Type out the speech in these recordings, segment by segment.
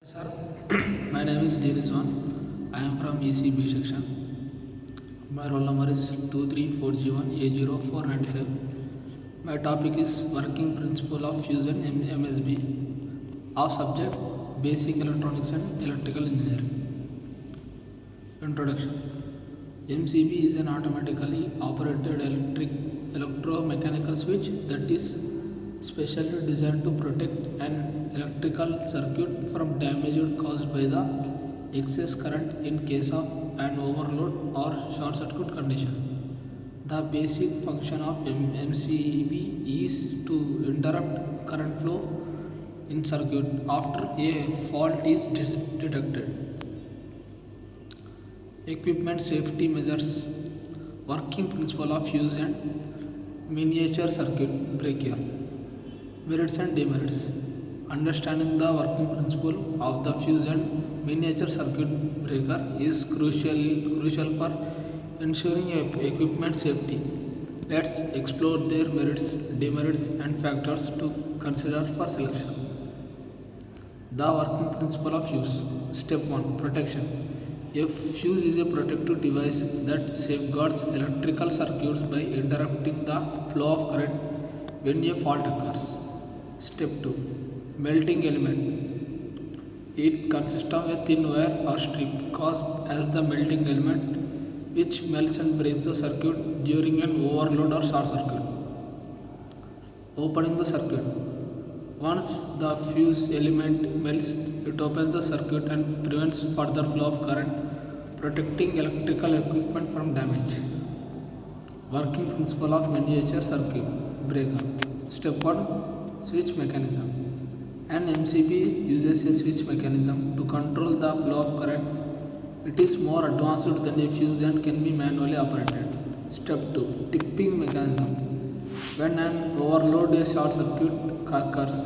Sir, my name is D. Rizwan. I am from ECB section. My roll number is 234G1A0495. My topic is Working Principle of Fusion MSB. Our subject Basic Electronics and Electrical Engineering. Introduction. MCB is an automatically operated electromechanical switch that is specially designed to protect an electrical circuit from damage caused by the excess current in case of an overload or short circuit condition. The basic function of MCB is to interrupt current flow in circuit after a fault is detected. Equipment safety measures. Working principle of fuse and miniature circuit breaker. Merits and demerits. Understanding the working principle of the fuse and miniature circuit breaker is crucial for ensuring equipment safety. Let's explore their merits, demerits, and factors to consider for selection. The working principle of fuse. Step 1. Protection. A fuse is a protective device that safeguards electrical circuits by interrupting the flow of current when a fault occurs. Step 2. Melting element. It consists of a thin wire or strip called as the melting element, which melts and breaks the circuit during an overload or short circuit. Opening the circuit. Once the fuse element melts, it opens the circuit and prevents further flow of current, protecting electrical equipment from damage. Working principle of miniature circuit breaker. Step 1. Switch mechanism. An MCB uses a switch mechanism to control the flow of current. It is more advanced than a fuse and can be manually operated. Step 2. Tipping mechanism. When an overload or short circuit occurs,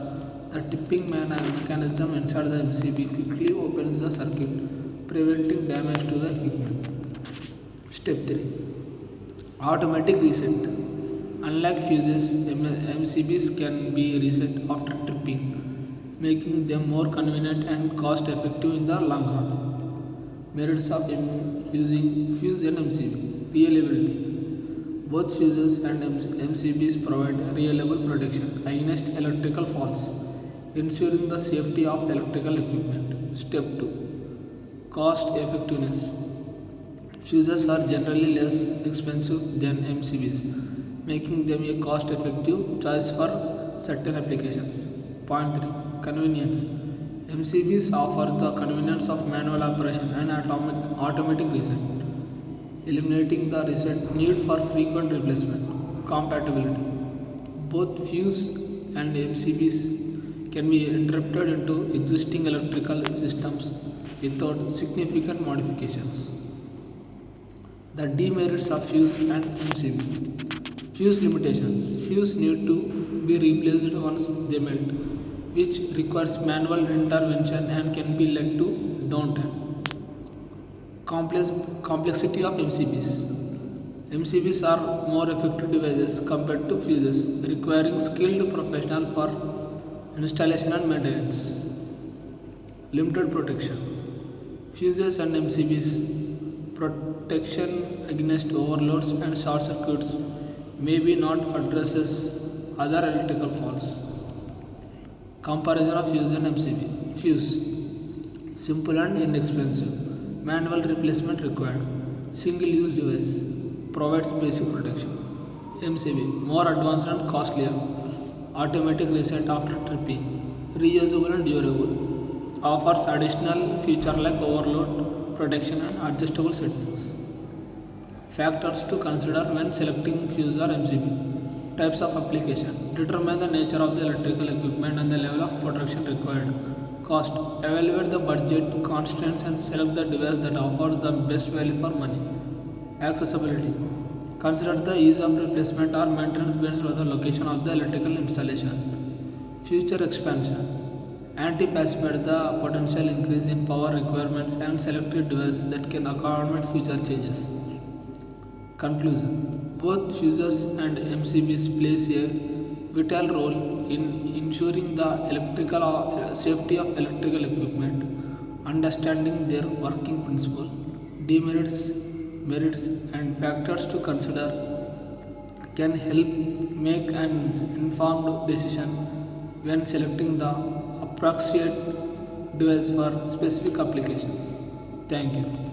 the tipping mechanism inside the MCB quickly opens the circuit, preventing damage to the equipment. Step 3. Automatic reset. Unlike fuses, MCBs can be reset after tripping, making them more convenient and cost effective in the long run. Merits of using fuse and MCB. Reliability. Both fuses and MCBs provide reliable protection against electrical faults, ensuring the safety of electrical equipment. Step 2. Cost effectiveness. Fuses are generally less expensive than MCBs, making them a cost effective choice for certain applications. Point 3. Convenience. MCBs offer the convenience of manual operation and automatic reset, eliminating the reset need for frequent replacement. Compatibility. Both fuse and MCBs can be interrupted into existing electrical systems without significant modifications. The demerits of fuse and MCB. Fuse limitations. Fuse need to be replaced once they melt, which requires manual intervention and can be led to downtime. Complexity of MCBs. MCBs are more effective devices compared to fuses, requiring skilled professionals for installation and maintenance. Limited protection. Fuses and MCBs protection against overloads and short circuits may be not addresses other electrical faults. Comparison of fuse and MCB. Fuse. Simple and inexpensive. Manual replacement required. Single-use device. Provides basic protection. MCB. More advanced and costlier. Automatic reset after tripping. Reusable and durable. Offers additional features like overload protection and adjustable settings. Factors to consider when selecting fuse or MCB. Types of application. Determine the nature of the electrical equipment and the level of protection required. Cost. Evaluate the budget constraints and select the device that offers the best value for money. Accessibility. Consider the ease of replacement or maintenance based on the location of the electrical installation. Future expansion. Anticipate the potential increase in power requirements and select a device that can accommodate future changes. Conclusion. Both fuses and MCBs plays a vital role in ensuring the safety of electrical equipment Understanding their working principle, demerits, merits, and factors to consider can help make an informed decision when selecting the appropriate device for specific applications. Thank you.